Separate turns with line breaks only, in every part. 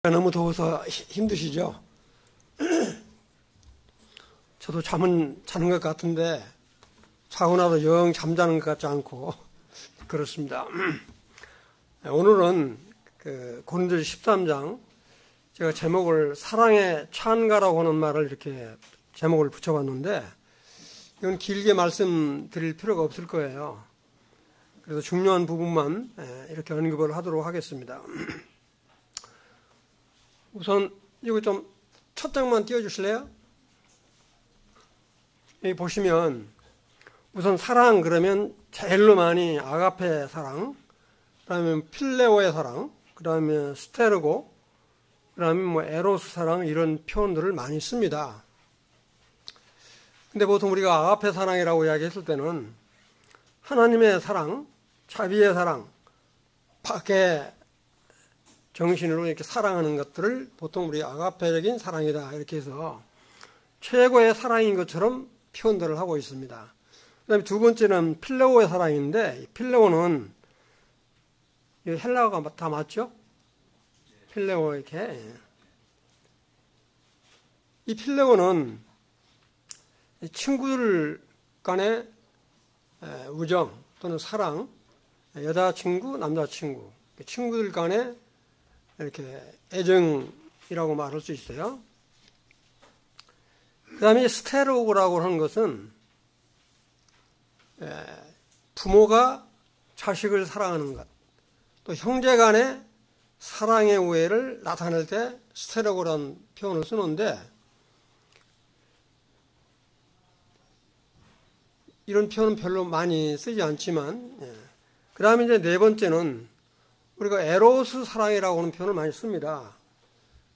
너무 더워서 힘드시죠? 저도 잠은 자는 것 같은데 자고 나도 영 잠자는 것 같지 않고 그렇습니다. 오늘은 고린도서 13장 제가 제목을 사랑의 찬가라고 하는 말을 이렇게 제목을 붙여봤는데 이건 길게 말씀드릴 필요가 없을 거예요. 그래서 중요한 부분만 이렇게 언급을 하도록 하겠습니다. 우선 이거 좀 첫 장만 띄워주실래요? 여기 보시면 우선 사랑 그러면 제일로 많이 아가페 사랑, 그 다음에 필레오의 사랑, 그 다음에 스테르고, 그 다음에 뭐 에로스 사랑 이런 표현들을 많이 씁니다. 근데 보통 우리가 아가페 사랑이라고 이야기했을 때는 하나님의 사랑, 자비의 사랑, 밖에 정신으로 이렇게 사랑하는 것들을 보통 우리 아가페적인 사랑이다 이렇게 해서 최고의 사랑인 것처럼 표현들을 하고 있습니다. 그 다음에 두 번째는 필레오의 사랑인데 필레오는 헬라어가 다 맞죠? 필레오 이렇게 이 필레오는 친구들 간의 우정 또는 사랑, 여자친구, 남자친구, 친구들 간의 이렇게 애정이라고 말할 수 있어요. 그 다음에 스테르고라고 하는 것은 부모가 자식을 사랑하는 것, 또 형제 간의 사랑의 우애를 나타낼 때 스테르고라는 표현을 쓰는데 이런 표현은 별로 많이 쓰지 않지만 그 다음에 이제 네 번째는 우리가 에로스 사랑이라고 하는 표현을 많이 씁니다.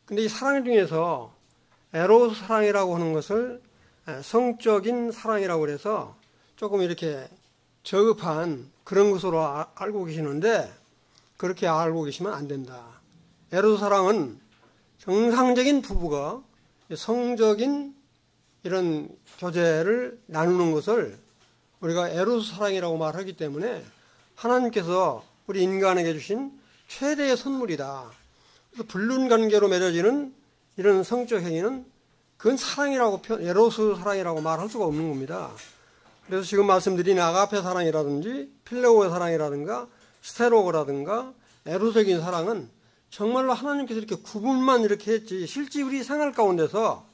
근데 이 사랑 중에서 에로스 사랑이라고 하는 것을 성적인 사랑이라고 해서 조금 이렇게 저급한 그런 것으로 알고 계시는데 그렇게 알고 계시면 안 된다. 에로스 사랑은 정상적인 부부가 성적인 이런 교제를 나누는 것을 우리가 에로스 사랑이라고 말하기 때문에 하나님께서 우리 인간에게 주신 최대의 선물이다. 그래서 불륜관계로 맺어지는 이런 성적 행위는 그건 사랑이라고 에로스 사랑이라고 말할 수가 없는 겁니다. 그래서 지금 말씀드린 아가페 사랑이라든지 필레오의 사랑이라든가 스테로고라든가 에로적인 사랑은 정말로 하나님께서 이렇게 구분만 이렇게 했지 실제 우리 생활 가운데서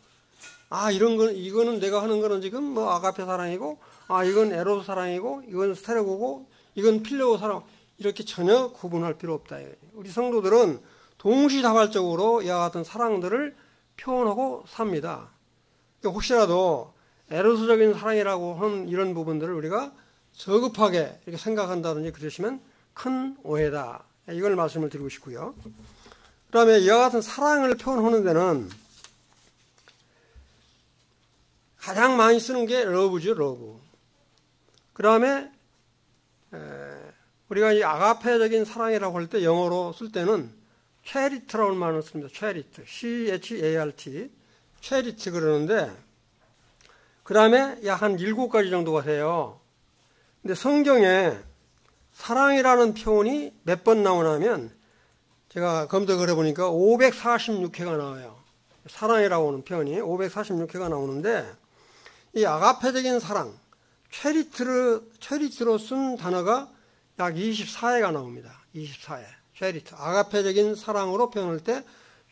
이거는 내가 하는 거는 지금 뭐 아가페 사랑이고 이건 에로스 사랑이고 이건 스테로고고 이건 필레오 사랑 이렇게 전혀 구분할 필요 없다. 우리 성도들은 동시다발적으로 이와 같은 사랑들을 표현하고 삽니다. 그러니까 혹시라도 에로스적인 사랑이라고 하는 이런 부분들을 우리가 저급하게 이렇게 생각한다든지 그러시면 큰 오해다. 이걸 말씀을 드리고 싶고요. 그 다음에 이와 같은 사랑을 표현하는 데는 가장 많이 쓰는 게 러브죠, 러브. 그 다음에 우리가 이 아가페적인 사랑이라고 할 때 영어로 쓸 때는 체리트라는 말을 씁니다. 체리트, C-H-A-R-T, 체리트 그러는데 그 다음에 약 한 7가지 정도가 돼요. 근데 성경에 사랑이라는 표현이 몇 번 나오냐면 제가 검색을 해보니까 546회가 나와요. 사랑이라고 하는 표현이 546회가 나오는데 이 아가페적인 사랑, 체리트로 쓴 단어가 약 24회가 나옵니다. 24회. 체리트. 아가페적인 사랑으로 표현할 때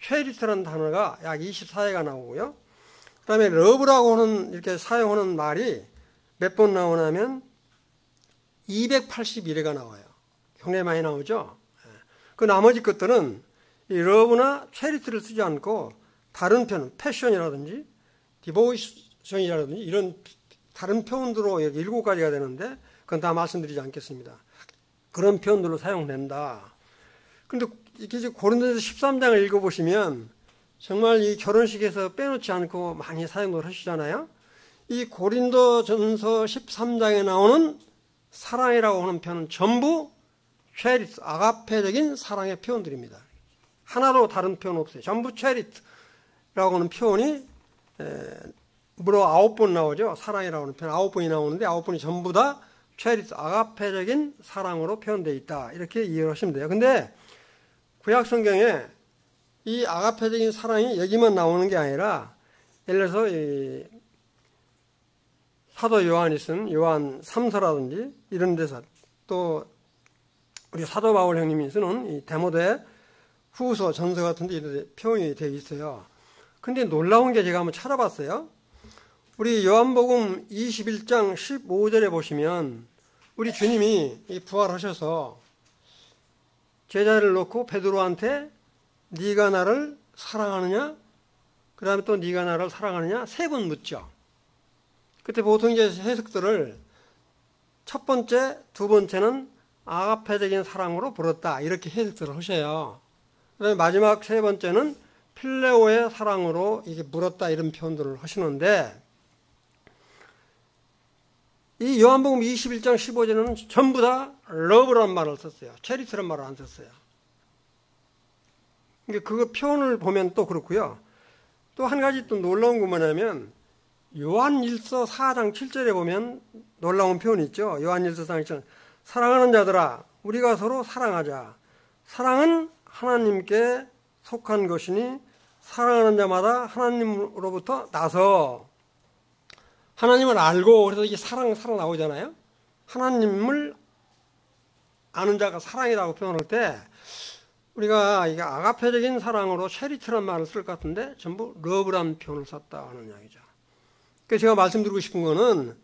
체리트라는 단어가 약 24회가 나오고요. 그 다음에 러브라고 하는 이렇게 사용하는 말이 몇 번 나오냐면 281회가 나와요. 굉장히 많이 나오죠. 그 나머지 것들은 이 러브나 체리트를 쓰지 않고 다른 표현, 패션이라든지 디보이션이라든지 이런 다른 표현들로 7가지가 되는데 그건 다 말씀드리지 않겠습니다. 그런 표현들로 사용된다. 그런데 이렇게 고린도서 13장을 읽어보시면 정말 이 결혼식에서 빼놓지 않고 많이 사용을 하시잖아요. 이 고린도전서 13장에 나오는 사랑이라고 하는 표현은 전부 체리트, 아가페적인 사랑의 표현들입니다. 하나도 다른 표현 없어요. 전부 체리트라고 하는 표현이 무려 9번 나오죠. 사랑이라고 하는 표현 9번이 나오는데 9번이 전부 다 체리트, 아가페적인 사랑으로 표현되어 있다. 이렇게 이해를 하시면 돼요. 근데 구약 성경에 이 아가페적인 사랑이 여기만 나오는 게 아니라 예를 들어서 이 사도 요한이 쓴 요한 3서라든지 이런 데서 또 우리 사도 바울 형님이 쓰는 이 데모데 후서 전서 같은 데 이런 표현이 되어 있어요. 근데 놀라운 게 제가 한번 찾아봤어요. 우리 요한복음 21장 15절에 보시면 우리 주님이 부활하셔서 제자를 놓고 베드로한테 네가 나를 사랑하느냐? 그 다음에 또 네가 나를 사랑하느냐? 3번 묻죠. 그때 보통 이제 해석들을 첫 번째, 두 번째는 아가페적인 사랑으로 부르다 이렇게 해석들을 하셔요. 그 다음에 마지막 세 번째는 필레오의 사랑으로 이게 물었다 이런 표현들을 하시는데 이 요한복음 21장 15절에는 전부 다 러브란 말을 썼어요. 체리티란 말을 안 썼어요. 그 표현을 보면 또 그렇고요. 또 한 가지 또 놀라운 거 뭐냐면 요한일서 4장 7절에 보면 놀라운 표현이 있죠. 요한일서 4장 7절 사랑하는 자들아 우리가 서로 사랑하자. 사랑은 하나님께 속한 것이니 사랑하는 자마다 하나님으로부터 나서 하나님을 알고 그래서 이게 사랑 나오잖아요. 하나님을 아는 자가 사랑이라고 표현할 때 우리가 이게 아가페적인 사랑으로 체리티란 말을 쓸 것 같은데 전부 러브란 표현을 썼다 하는 이야기죠. 그래서 제가 말씀드리고 싶은 거는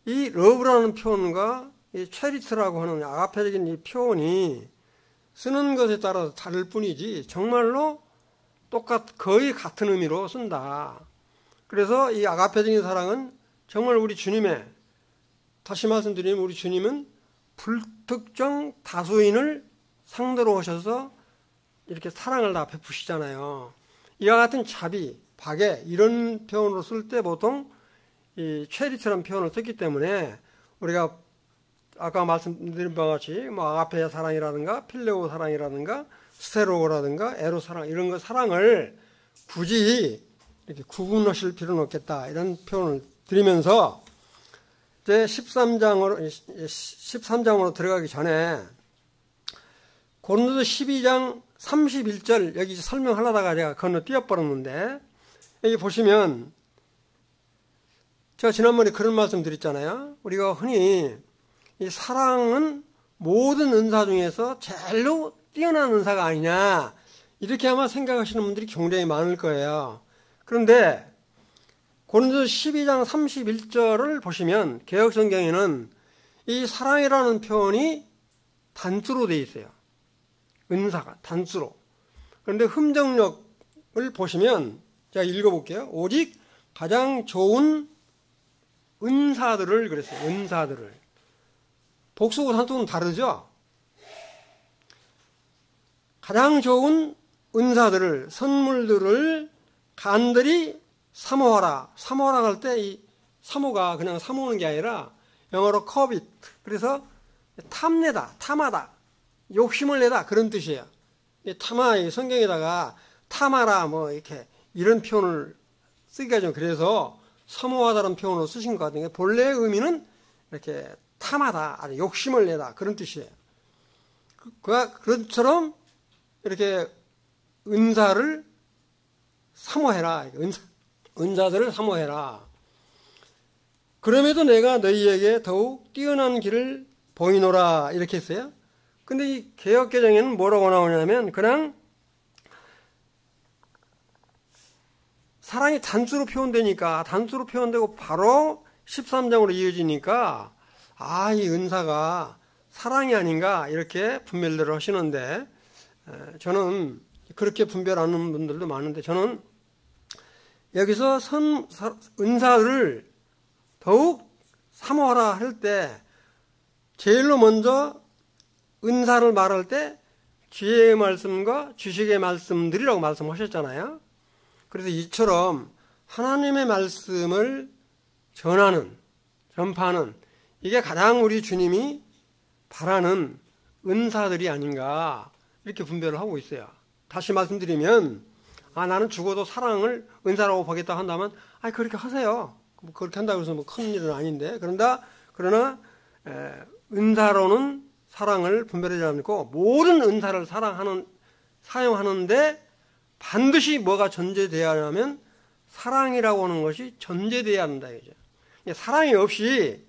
이 러브라는 표현과 이 체리티라고 하는 아가페적인 이 표현이 쓰는 것에 따라서 다를 뿐이지 정말로 거의 같은 의미로 쓴다. 그래서 이 아가페적인 사랑은 정말 우리 주님의 다시 말씀드리면 우리 주님은 불특정 다수인을 상대로 하셔서 이렇게 사랑을 다 베푸시잖아요. 이와 같은 자비, 박애 이런 표현으로 쓸 때 보통 이 체리티라는 표현을 썼기 때문에 우리가 아까 말씀드린 바와 같이 뭐 아가페 사랑이라든가 필레오 사랑이라든가 스테로라든가 에로 사랑 이런 거 사랑을 굳이 이렇게 구분하실 필요는 없겠다 이런 표현을 드리면서 이제 13장으로 들어가기 전에 고린도서 12장 31절 여기 설명하려다가 제가 건너뛰어 버렸는데 여기 보시면 제가 지난번에 그런 말씀 드렸잖아요. 우리가 흔히 이 사랑은 모든 은사 중에서 제일로 뛰어난 은사가 아니냐 이렇게 아마 생각하시는 분들이 굉장히 많을 거예요. 그런데 고린도서 12장 31절을 보시면 개역성경에는 이 사랑이라는 표현이 단수로 되어 있어요. 은사가 단수로. 그런데 흠정력을 보시면 제가 읽어볼게요. 오직 가장 좋은 은사들을 그랬어요. 은사들을. 복수고 단수는 다르죠. 가장 좋은 은사들을 선물들을 간절히 사모하라. 사모하라 할 때 이 사모가 그냥 사모하는 게 아니라 영어로 covet. 그래서 탐내다, 탐하다, 욕심을 내다 그런 뜻이에요. 탐하 성경에다가 탐하라 뭐 이렇게 이런 표현을 쓰기가 좀 그래서 사모하다는 표현으로 쓰신 것 같은데 본래의 의미는 이렇게 탐하다, 아주 욕심을 내다 그런 뜻이에요. 그것처럼 이렇게 은사를 사모해라. 은사들을 사모해라. 그럼에도 내가 너희에게 더욱 뛰어난 길을 보이노라 이렇게 했어요. 근데 이 개역개정에는 뭐라고 나오냐면 그냥 사랑이 단수로 표현되니까 단수로 표현되고 바로 13장으로 이어지니까 이 은사가 사랑이 아닌가 이렇게 분별을 하시는데 저는 그렇게 분별하는 분들도 많은데 저는 여기서 은사를 더욱 사모하라 할 때 제일로 먼저 은사를 말할 때 지혜의 말씀과 지식의 말씀들이라고 말씀하셨잖아요. 그래서 이처럼 하나님의 말씀을 전파하는 이게 가장 우리 주님이 바라는 은사들이 아닌가 이렇게 분별을 하고 있어요. 다시 말씀드리면 나는 죽어도 사랑을 은사라고 보겠다 한다면 그렇게 하세요. 그렇게 한다고 해서 뭐 큰 일은 아닌데 그러나 은사로는 사랑을 분별하지 않고 모든 은사를 사용하는데 반드시 뭐가 전제되어야 하냐면 사랑이라고 하는 것이 전제되어야 한다 이거죠. 사랑이 없이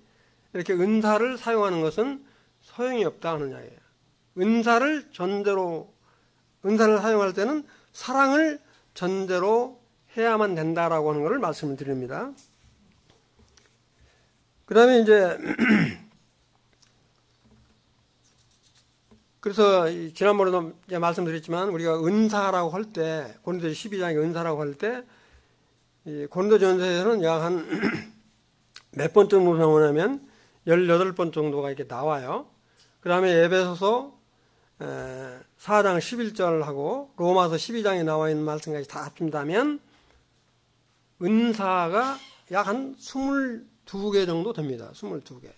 이렇게 은사를 사용하는 것은 소용이 없다 하는 이야기예요. 은사를 사용할 때는 사랑을 전제로 해야만 된다라고 하는 것을 말씀을 드립니다. 그 다음에 이제 그래서 지난번에도 이제 말씀드렸지만 우리가 은사라고 할 때 고린도서 12장에 은사라고 할 때 고린도전서에서는 약 한 몇 번 정도 나오냐면 18번 정도가 이렇게 나와요. 그 다음에 에베소서 4장 11절하고 로마서 12장에 나와 있는 말씀까지 다 합친다면 은사가 약 한 22개 정도 됩니다. 22개.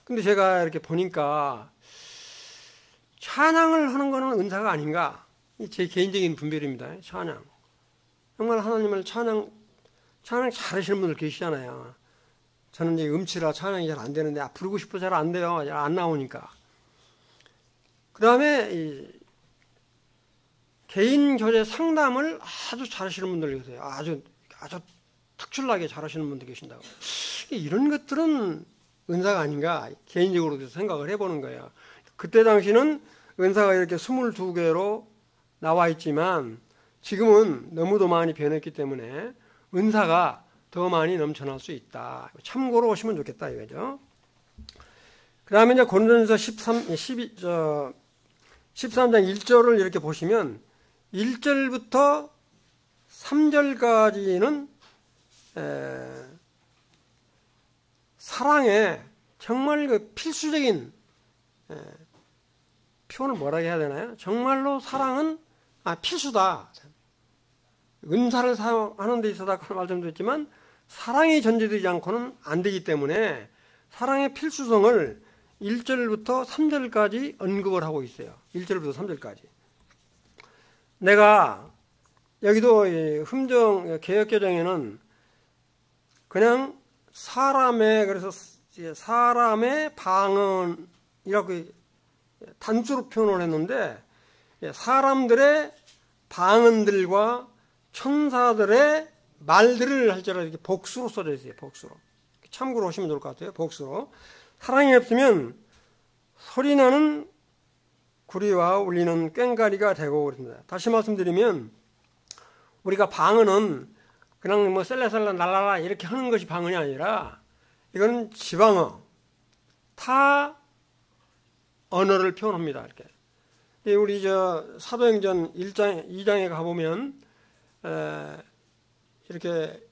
근데 제가 이렇게 보니까 찬양을 하는 거는 은사가 아닌가? 제 개인적인 분별입니다. 찬양. 정말 하나님을 찬양 잘하시는 분들 계시잖아요. 저는 이제 음치라 찬양이 잘 안 되는데 부르고 싶어 잘 안 돼요. 잘 안 나오니까. 그 다음에 개인 교제 상담을 아주 잘하시는 분들 계세요. 아주 특출나게 잘하시는 분들 계신다고. 이런 것들은 은사가 아닌가 개인적으로 생각을 해보는 거예요. 그때 당시는 은사가 이렇게 22개로 나와 있지만 지금은 너무도 많이 변했기 때문에 은사가 더 많이 넘쳐날 수 있다. 참고로 오시면 좋겠다 이거죠. 그 다음에 이제 고린도전서 13장 1절을 이렇게 보시면 1절부터 3절까지는 사랑의 정말 그 필수적인 표현을 뭐라고 해야 되나요? 정말로 사랑은 필수다. 은사를 사용하는 데 있어서 아까 말씀드렸지만 사랑이 전제되지 않고는 안 되기 때문에 사랑의 필수성을 1절부터 3절까지 언급을 하고 있어요. 1절부터 3절까지. 내가 여기도 흠정 개역개정에는 그냥 그래서 사람의 방언이라고 단수로 표현을 했는데 사람들의 방언들과 천사들의 말들을 할 줄 알아 이렇게 복수로 써져 있어요. 복수로. 참고로 하시면 좋을 것 같아요. 복수로. 사랑이 없으면 소리나는 구리와 울리는 꽹과리가 되고 그렇습니다. 다시 말씀드리면 우리가 방언은 그냥 뭐 셀레셀레 날라라 이렇게 하는 것이 방언이 아니라 이건 지방어, 타 언어를 표현합니다. 이렇게. 우리 사도행전 2장에 가보면 이렇게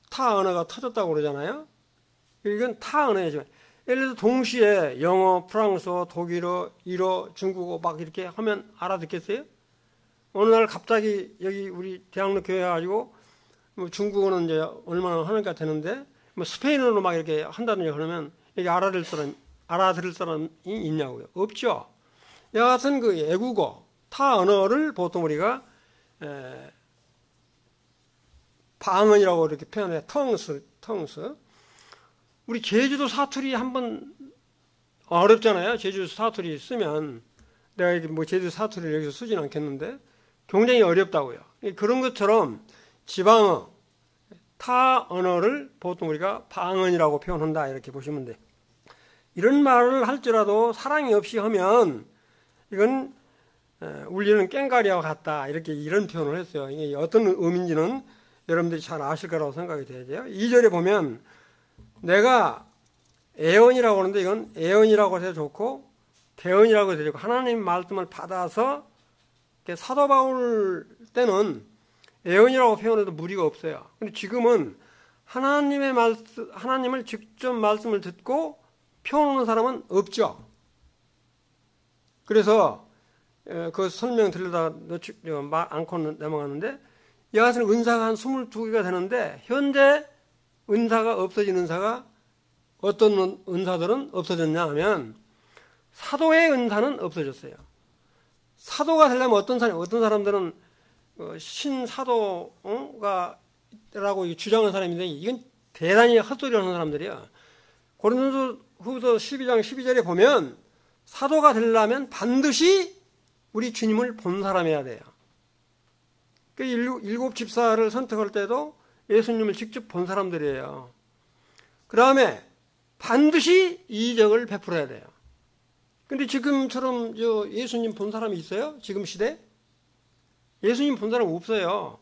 타 언어가 터졌다고 그러잖아요. 이건 타 언어이죠. 예를 들어서 동시에 영어, 프랑스어, 독일어, 일어, 중국어 막 이렇게 하면 알아듣겠어요? 어느 날 갑자기 여기 우리 대학로 교회 가지고 뭐 중국어는 이제 얼마나 하니까 되는데 뭐 스페인어로 막 이렇게 한다든지 그러면 여기 알아들을 사람이 있냐고요? 없죠. 여하튼 그 애국어, 타 언어를 보통 우리가 방언이라고 이렇게 표현해. 텅스. 우리 제주도 사투리 한번 어렵잖아요. 제주도 사투리 쓰면 내가 뭐 제주도 사투리를 여기서 쓰진 않겠는데 굉장히 어렵다고요. 그런 것처럼 지방어, 타 언어를 보통 우리가 방언이라고 표현한다 이렇게 보시면 돼요. 이런 말을 할지라도 사랑이 없이 하면 이건 울리는 꽹과리와 같다 이런 표현을 했어요. 이게 어떤 의미인지는 여러분들이 잘 아실 거라고 생각이 돼요. 2절에 보면 내가 애언이라고 하는데 이건 애언이라고 해도 좋고 대언이라고 해도 좋고 하나님 말씀을 받아서 사도 바울 때는 애언이라고 표현해도 무리가 없어요. 근데 지금은 하나님을 직접 말씀을 듣고 표현하는 사람은 없죠. 그래서 그 설명 들려다가 말 않고 넘어가는데 여하튼 은사가 한 22개가 되는데 현재 은사가 없어진 은사가 어떤 은사들은 없어졌냐 하면 사도의 은사는 없어졌어요. 사도가 되려면 어떤 사람들은 신사도가 라고 주장하는 사람인데 이건 대단히 헛소리 하는 사람들이야. 고린도후서 12장 12절에 보면 사도가 되려면 반드시 우리 주님을 본 사람이어야 돼요. 그 일곱 집사를 선택할 때도 예수님을 직접 본 사람들이에요. 그 다음에 반드시 이적을 베풀어야 돼요. 근데 지금처럼 예수님 본 사람이 있어요? 지금 시대? 예수님 본 사람 없어요.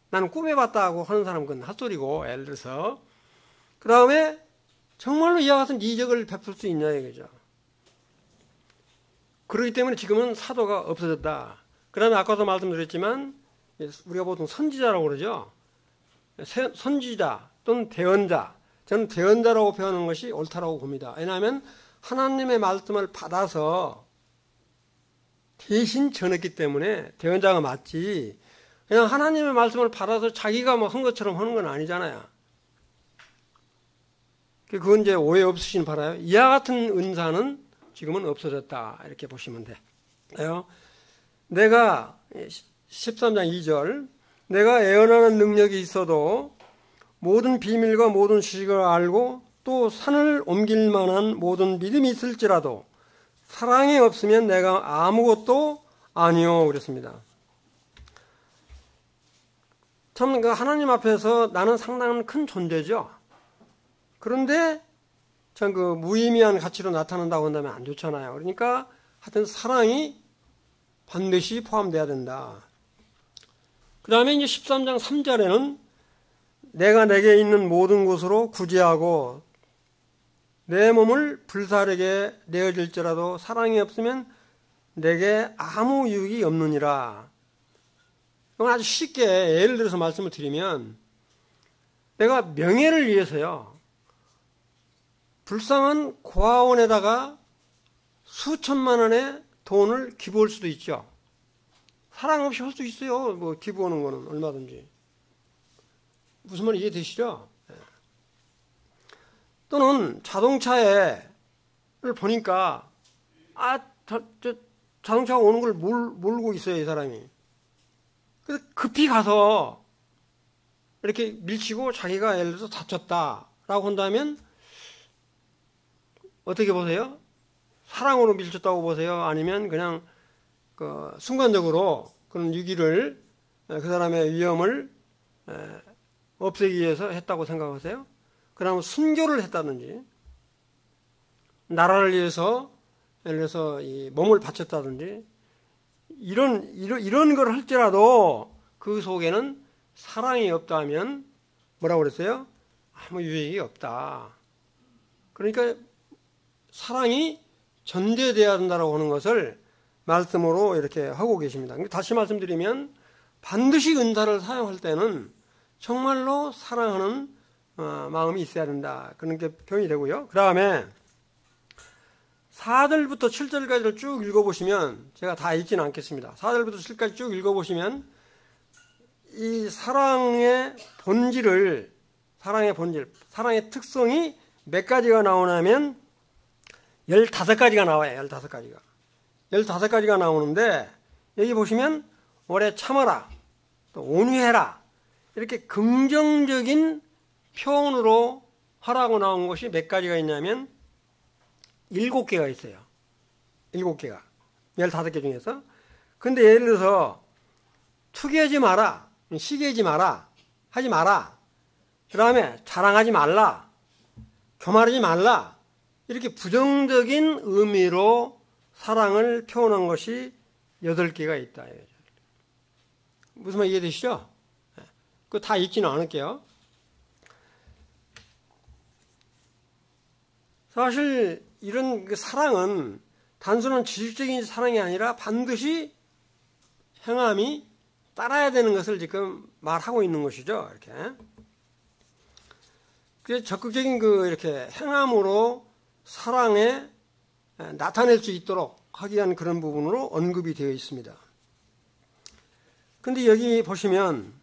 나는 꿈에 봤다고 하는 사람은 그건 헛소리고, 예를 들어서. 그 다음에 정말로 이와 같은 이적을 베풀 수 있냐 이거죠. 그렇기 때문에 지금은 사도가 없어졌다. 그 다음에 아까도 말씀드렸지만 우리가 보통 선지자라고 그러죠. 선지자 또는 대언자. 저는 대언자라고 표현하는 것이 옳다라고 봅니다. 왜냐하면 하나님의 말씀을 받아서 대신 전했기 때문에 대언자가 맞지, 그냥 하나님의 말씀을 받아서 자기가 뭐 한 것처럼 하는 건 아니잖아요. 그건 이제 오해 없으시길 바라요. 이와 같은 은사는 지금은 없어졌다, 이렇게 보시면 돼요. 내가 13장 2절, 내가 예언하는 능력이 있어도 모든 비밀과 모든 지식을 알고 또 산을 옮길 만한 모든 믿음이 있을지라도 사랑이 없으면 내가 아무것도 아니요, 그랬습니다. 참 하나님 앞에서 나는 상당히 큰 존재죠. 그런데 참 무의미한 가치로 나타난다고 한다면 안 좋잖아요. 그러니까 하여튼 사랑이 반드시 포함돼야 된다. 그 다음에 이제 13장 3절에는 내가 내게 있는 모든 곳으로 구제하고 내 몸을 불사르게 내어질지라도 사랑이 없으면 내게 아무 유익이 없느니라. 이건 아주 쉽게 예를 들어서 말씀을 드리면, 내가 명예를 위해서요, 불쌍한 고아원에다가 수천만 원의 돈을 기부할 수도 있죠. 사랑 없이 할 수 있어요. 뭐 기부하는 거는 얼마든지. 무슨 말인지 이해되시죠? 또는 자동차를 보니까 자동차가 오는 걸 모르고 있어요, 이 사람이. 그래서 급히 가서 이렇게 밀치고 자기가 예를 들어서 다쳤다라고 한다면 어떻게 보세요? 사랑으로 밀쳤다고 보세요? 아니면 그냥 순간적으로 그런 유기를, 그 사람의 위험을 없애기 위해서 했다고 생각하세요? 그러면 순교를 했다든지, 나라를 위해서 예를 들어서 이 몸을 바쳤다든지, 이런 걸 할지라도 그 속에는 사랑이 없다면 뭐라고 그랬어요? 아무 유익이 없다. 그러니까 사랑이 전제되어야 된다고 하는 것을 말씀으로 이렇게 하고 계십니다. 다시 말씀드리면 반드시 은사를 사용할 때는 정말로 사랑하는 마음이 있어야 된다. 그런 게 표현이 되고요. 그 다음에 4절부터 7절까지를 쭉 읽어보시면, 제가 다 읽지는 않겠습니다. 4절부터 7절까지 쭉 읽어보시면 이 사랑의 본질, 사랑의 특성이 몇 가지가 나오냐면 15가지가 나와요. 15가지가. 15가지가 나오는데, 여기 보시면 오래 참아라, 또 온유해라, 이렇게 긍정적인 표현으로 하라고 나온 것이 몇 가지가 있냐면 7개가 있어요. 7개가. 15개 중에서. 근데 예를 들어서 투기하지 마라, 시기하지 마라, 하지 마라, 그 다음에 자랑하지 말라, 교만하지 말라, 이렇게 부정적인 의미로 사랑을 표현한 것이 8개가 있다. 무슨 말 이해되시죠? 그거 다 읽지는 않을게요. 사실 이런 사랑은 단순한 지식적인 사랑이 아니라 반드시 행함이 따라야 되는 것을 지금 말하고 있는 것이죠. 이렇게. 그래서 적극적인 이렇게 행함으로 사랑에 나타낼 수 있도록 하기 위한 그런 부분으로 언급이 되어 있습니다. 근데 여기 보시면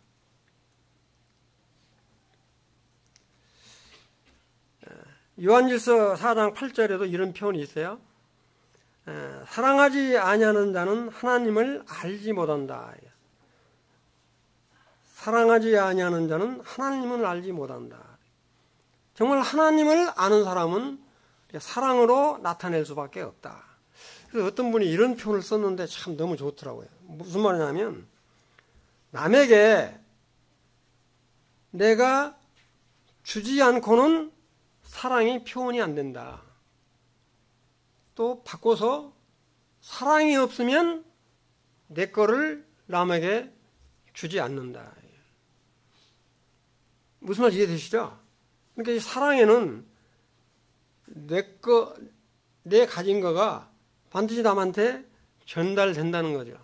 요한일서 4장 8절에도 이런 표현이 있어요. 사랑하지 아니하는 자는 하나님을 알지 못한다. 사랑하지 아니하는 자는 하나님을 알지 못한다. 정말 하나님을 아는 사람은 사랑으로 나타낼 수밖에 없다. 그래서 어떤 분이 이런 표현을 썼는데 참 너무 좋더라고요. 무슨 말이냐면 남에게 내가 주지 않고는 사랑이 표현이 안 된다. 또 바꿔서 사랑이 없으면 내 거를 남에게 주지 않는다. 무슨 말인지 이해되시죠? 그러니까 이 사랑에는 내 가진 거가 반드시 남한테 전달된다는 거죠.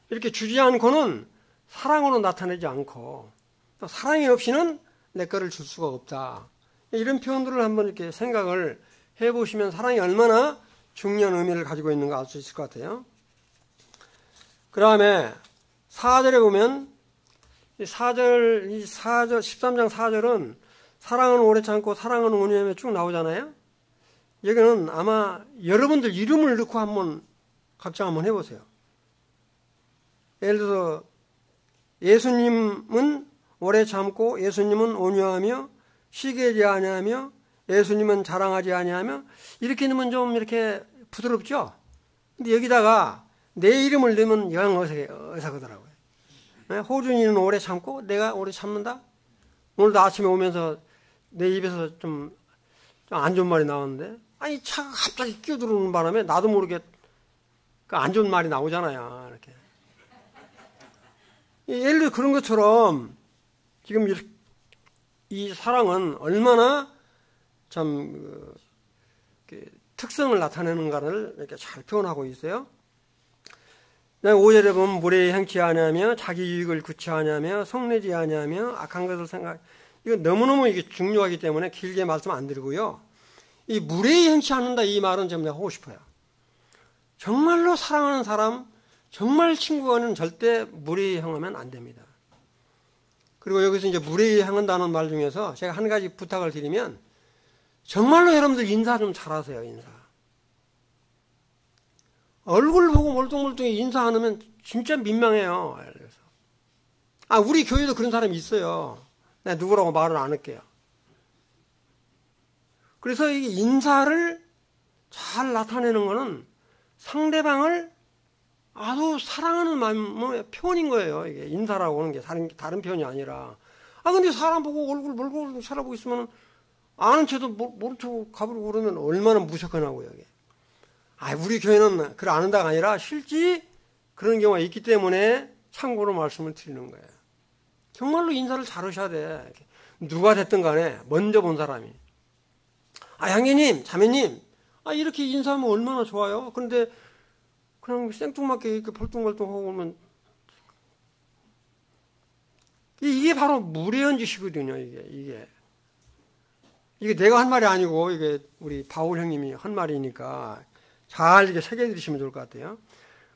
이렇게 주지 않고는 사랑으로 나타내지 않고 또 사랑이 없이는 내 거를 줄 수가 없다. 이런 표현들을 한번 이렇게 생각을 해보시면 사랑이 얼마나 중요한 의미를 가지고 있는가 알 수 있을 것 같아요. 그 다음에 4절에 보면 13장 4절은 사랑은 오래 참고 사랑은 온유하며 쭉 나오잖아요. 여기는 아마 여러분들 이름을 넣고 한번 각자 한번 해보세요. 예를 들어서 예수님은 오래 참고 예수님은 온유하며 시기하지 아니하며 예수님은 자랑하지 아니하며 이렇게 넣으면 좀 이렇게 부드럽죠. 근데 여기다가 내 이름을 넣으면 영 어색하더라고요. 호준이는 오래 참고 내가 오래 참는다. 오늘도 아침에 오면서 내 입에서 좀 안 좋은 말이 나오는데 아니 차가 갑자기 끼어들어오는 바람에 나도 모르게 그 안 좋은 말이 나오잖아요. 이렇게. 예를 들어 그런 것처럼 지금 이 사랑은 얼마나 참 특성을 나타내는가를 이렇게 잘 표현하고 있어요. 5절에 보면 무례히 행치 아니하며 자기 유익을 구취하냐며 성내지 아니하며 악한 것을 생각. 이거 너무너무 이게 중요하기 때문에 길게 말씀 안 드리고요. 이 무례히 행치 않는다 이 말은 좀 내가 하고 싶어요. 정말로 사랑하는 사람, 정말 친구와는 절대 무례히 행하면 안 됩니다. 그리고 여기서 이제 무례히 행한다는 말 중에서 제가 한 가지 부탁을 드리면 정말로 여러분들 인사 좀 잘하세요. 인사. 얼굴 보고 멀뚱멀뚱히 인사 안 하면 진짜 민망해요. 그래서 우리 교회도 그런 사람이 있어요. 내가 누구라고 말을 안 할게요. 그래서 이 인사를 잘 나타내는 거는 상대방을 아주 사랑하는 마음의 표현인 거예요. 이게 인사라고 하는 게 다른 표현이 아니라. 근데 사람 보고 얼굴 멀고 살아보고 있으면 아는 채도 모른 척 가버리고 그러면 얼마나 무색하냐고요, 이게. 우리 교회는 그걸 아는다가 아니라 실제 그런 경우가 있기 때문에 참고로 말씀을 드리는 거예요. 정말로 인사를 잘 하셔야 돼. 누가 됐든 간에 먼저 본 사람이. 형제님, 자매님, 이렇게 인사하면 얼마나 좋아요. 그런데 그냥 생뚱맞게 이렇게 벌뚱벌뚱하고 오면 이게 바로 무례한 짓이거든요. 이게 내가 한 말이 아니고 이게 우리 바울 형님이 한 말이니까 잘 이렇게 새겨드리시면 좋을 것 같아요.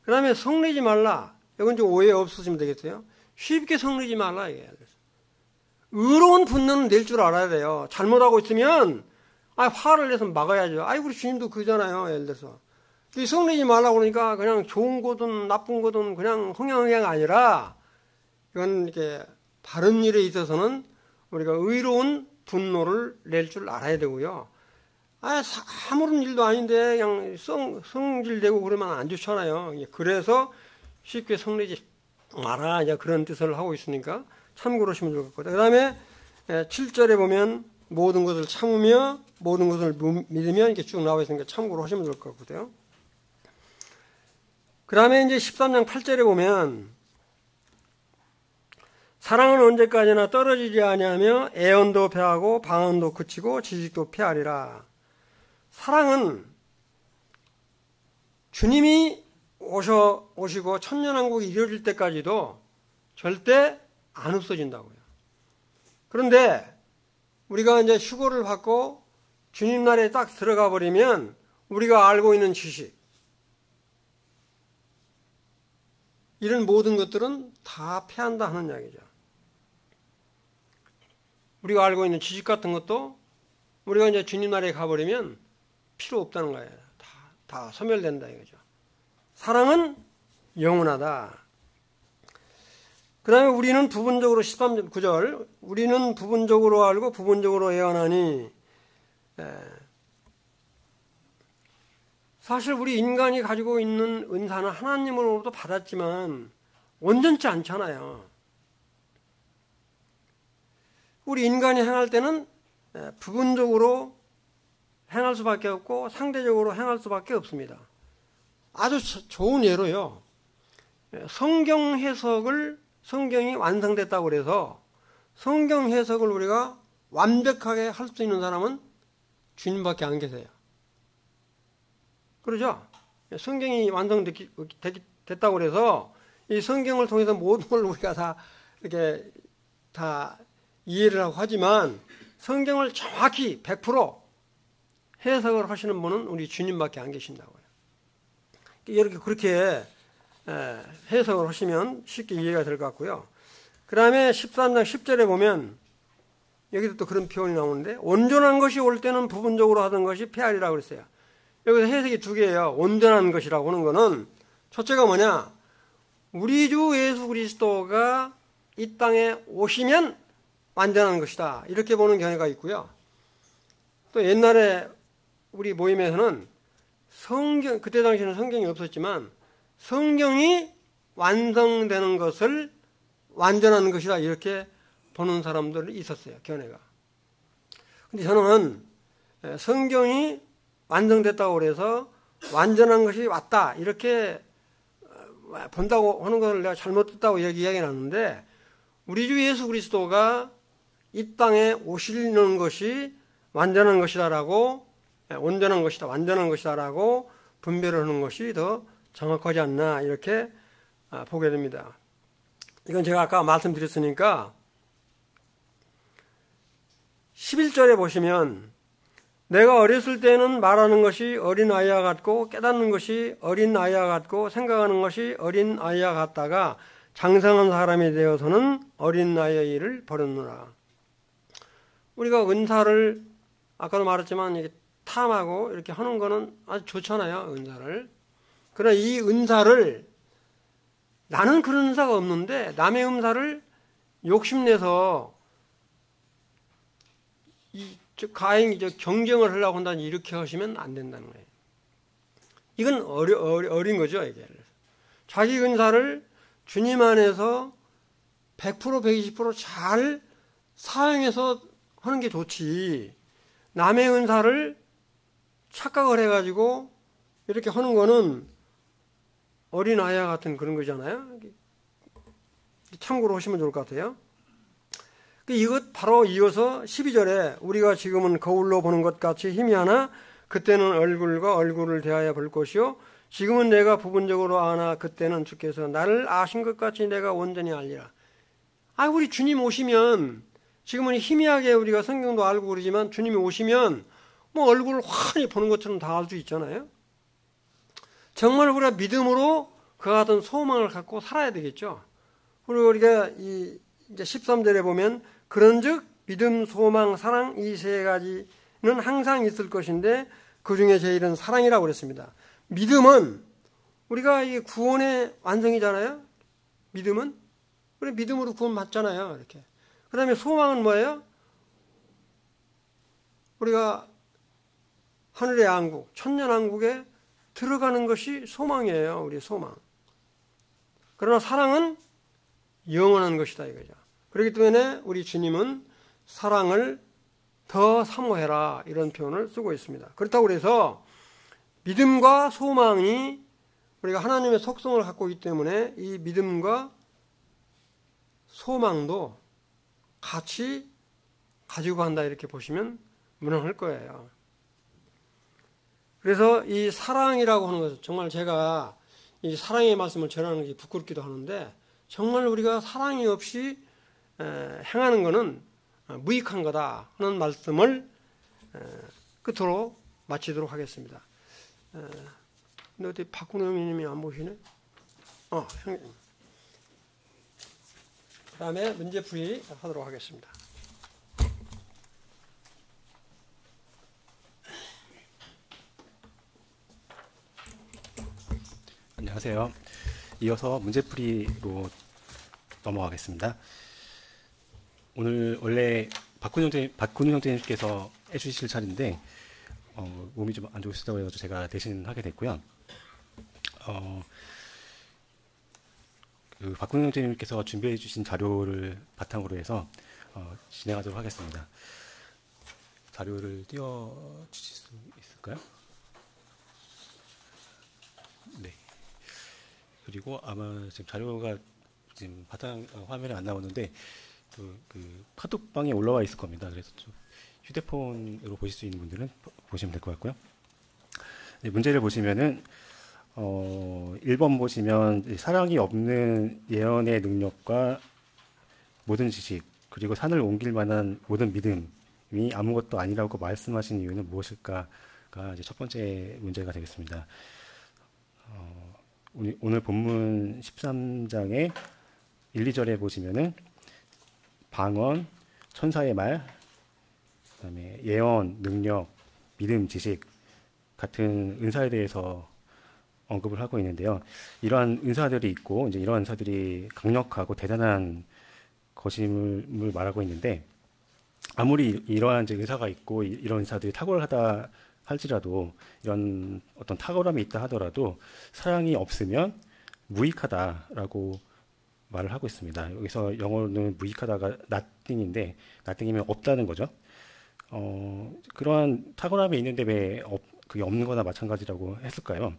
그 다음에 성내지 말라. 이건 좀 오해 없으시면 되겠어요. 쉽게 성내지 말라. 이게. 의로운 분노는 낼 줄 알아야 돼요. 잘못하고 있으면 화를 내서 막아야죠. 우리 주님도 그러잖아요. 예를 들어서. 성내지 말라고 그러니까 그냥 좋은 거든 나쁜 거든 그냥 흥양흥양 아니라 이건 이렇게 바른 일에 있어서는 우리가 의로운 분노를 낼 줄 알아야 되고요. 아무런 일도 아닌데 그냥 성질되고 그러면 안 좋잖아요. 그래서 쉽게 성내지 마라. 이제 그런 뜻을 하고 있으니까 참고로 하시면 좋을 것 같고요. 그 다음에 7절에 보면 모든 것을 참으며 모든 것을 믿으며 이렇게 쭉 나와 있으니까 참고로 하시면 좋을 것 같고요. 그 다음에 이제 13장 8절에 보면 사랑은 언제까지나 떨어지지 아니하며 애언도 패하고 방언도 그치고 지식도 피하리라. 사랑은 주님이 오시고 천년왕국이 이루어질 때까지도 절대 안 없어진다고요. 그런데 우리가 이제 휴거를 받고 주님 나라에 딱 들어가 버리면 우리가 알고 있는 지식, 이런 모든 것들은 다 패한다 하는 이야기죠. 우리가 알고 있는 지식 같은 것도 우리가 이제 주님 나라에 가버리면 필요 없다는 거예요. 다 소멸된다 이거죠. 사랑은 영원하다. 그 다음에 우리는 부분적으로 13절 9절 우리는 부분적으로 알고 부분적으로 예언하니, 사실 우리 인간이 가지고 있는 은사는 하나님으로부터 받았지만 온전치 않잖아요. 우리 인간이 행할 때는 부분적으로 행할 수밖에 없고 상대적으로 행할 수밖에 없습니다. 아주 좋은 예로요. 성경 해석을 성경이 완성됐다고 그래서 성경 해석을 우리가 완벽하게 할 수 있는 사람은 주님밖에 안 계세요. 그러죠? 성경이 완성됐다고 그래서 이 성경을 통해서 모든 걸 우리가 다 이렇게 다 이해를 하고 하지만 성경을 정확히 100% 해석을 하시는 분은 우리 주님밖에 안 계신다고요. 이렇게 그렇게 해석을 하시면 쉽게 이해가 될 것 같고요. 그 다음에 13장 10절에 보면 여기도 또 그런 표현이 나오는데 온전한 것이 올 때는 부분적으로 하던 것이 폐하리라고 그랬어요. 여기서 해석이 두 개예요. 온전한 것이라고 하는 거는 첫째가 뭐냐? 우리 주 예수 그리스도가 이 땅에 오시면 완전한 것이다. 이렇게 보는 견해가 있고요. 또 옛날에 우리 모임에서는 성경, 그때 당시에는 성경이 없었지만 성경이 완성되는 것을 완전한 것이다. 이렇게 보는 사람들이 있었어요. 견해가. 근데 저는 성경이 완성됐다고 그래서 완전한 것이 왔다. 이렇게 본다고 하는 것을 내가 잘못됐다고 이야기는 하는데 우리 주 예수 그리스도가 이 땅에 오시는 것이 완전한 것이다라고 온전한 것이다, 완전한 것이다라고 분별을 하는 것이 더 정확하지 않나 이렇게 보게 됩니다. 이건 제가 아까 말씀드렸으니까 11절에 보시면 내가 어렸을 때는 말하는 것이 어린아이와 같고 깨닫는 것이 어린아이와 같고 생각하는 것이 어린아이와 같다가 장성한 사람이 되어서는 어린아이의 일을 버렸노라. 우리가 은사를 아까도 말했지만 이게 탐하고 이렇게 하는 거는 아주 좋잖아요. 은사를. 그러나 이 은사를 나는 그런 은사가 없는데 남의 은사를 욕심내서 가히 경쟁을 하려고 한다니 이렇게 하시면 안 된다는 거예요. 이건 어린 거죠. 이게. 자기 은사를 주님 안에서 100% 120%잘 사용해서 하는 게 좋지. 남의 은사를 착각을 해가지고 이렇게 하는 거는 어린아이와 같은 그런 거잖아요. 참고로 하시면 좋을 것 같아요. 이것 바로 이어서 12절에 우리가 지금은 거울로 보는 것 같이 희미하나 그때는 얼굴과 얼굴을 대하여 볼 것이요 지금은 내가 부분적으로 아나 그때는 주께서 나를 아신 것 같이 내가 온전히 알리라. 우리 주님 오시면 지금은 희미하게 우리가 성경도 알고 그러지만 주님이 오시면 뭐 얼굴을 환히 보는 것처럼 다 알 수 있잖아요. 정말 우리가 믿음으로 그와 같은 소망을 갖고 살아야 되겠죠. 그리고 우리가 이제 13절에 보면 그런즉 믿음, 소망, 사랑 이 세 가지는 항상 있을 것인데 그 중에 제일은 사랑이라고 그랬습니다. 믿음은 우리가 이 구원의 완성이잖아요. 믿음은 우리 믿음으로 구원 받잖아요. 이렇게. 그다음에 소망은 뭐예요? 우리가 하늘의 왕국, 천년 왕국에 들어가는 것이 소망이에요. 우리 소망. 그러나 사랑은 영원한 것이다 이거죠. 그렇기 때문에 우리 주님은 사랑을 더 사모해라 이런 표현을 쓰고 있습니다. 그렇다고 해서 믿음과 소망이 우리가 하나님의 속성을 갖고 있기 때문에 이 믿음과 소망도 같이 가지고 간다 이렇게 보시면 무난할 거예요. 그래서 이 사랑이라고 하는 것은 정말 제가 이 사랑의 말씀을 전하는 게 부끄럽기도 하는데 정말 우리가 사랑이 없이 행하는 것은 무익한 거다 하는 말씀을 끝으로 마치도록 하겠습니다. 근데 어디 박근혜님이 안 보시네? 형님. 그 다음에 문제풀이 하도록 하겠습니다.
안녕하세요. 이어서 문제풀이로 넘어가겠습니다. 오늘 원래 박근용 형제님께서 해주실 차례인데 몸이 좀 안 좋으시다고 해서 제가 대신 하게 됐고요. 그 박근용 형제님께서 준비해 주신 자료를 바탕으로 해서 진행하도록 하겠습니다. 자료를 띄워 주실 수 있을까요? 네. 그리고 아마 지금 자료가 지금 바탕 화면에 안 나오는데 그 카톡방에 올라와 있을 겁니다. 그래서 좀 휴대폰으로 보실 수 있는 분들은 보시면 될 것 같고요. 네, 문제를 보시면은 1번 보시면 사랑이 없는 예언의 능력과 모든 지식 그리고 산을 옮길 만한 모든 믿음이 아무것도 아니라고 말씀하신 이유는 무엇일까가 이제 첫 번째 문제가 되겠습니다. 오늘 본문 13장의 1, 2절에 보시면은 방언, 천사의 말, 그다음에 예언, 능력, 믿음, 지식 같은 은사에 대해서 언급을 하고 있는데요. 이러한 은사들이 있고 이제 이러한 은사들이 강력하고 대단한 것임을 말하고 있는데 아무리 이러한 이제 은사가 있고 이런 은사들이 탁월하다 할지라도 이런 어떤 탁월함이 있다 하더라도 사랑이 없으면 무익하다라고 말을 하고 있습니다. 여기서 영어로는 무익하다가 nothing인데 nothing이면 없다는 거죠. 그러한 탁월함이 있는데 왜 그게 없는 거나 마찬가지라고 했을까요?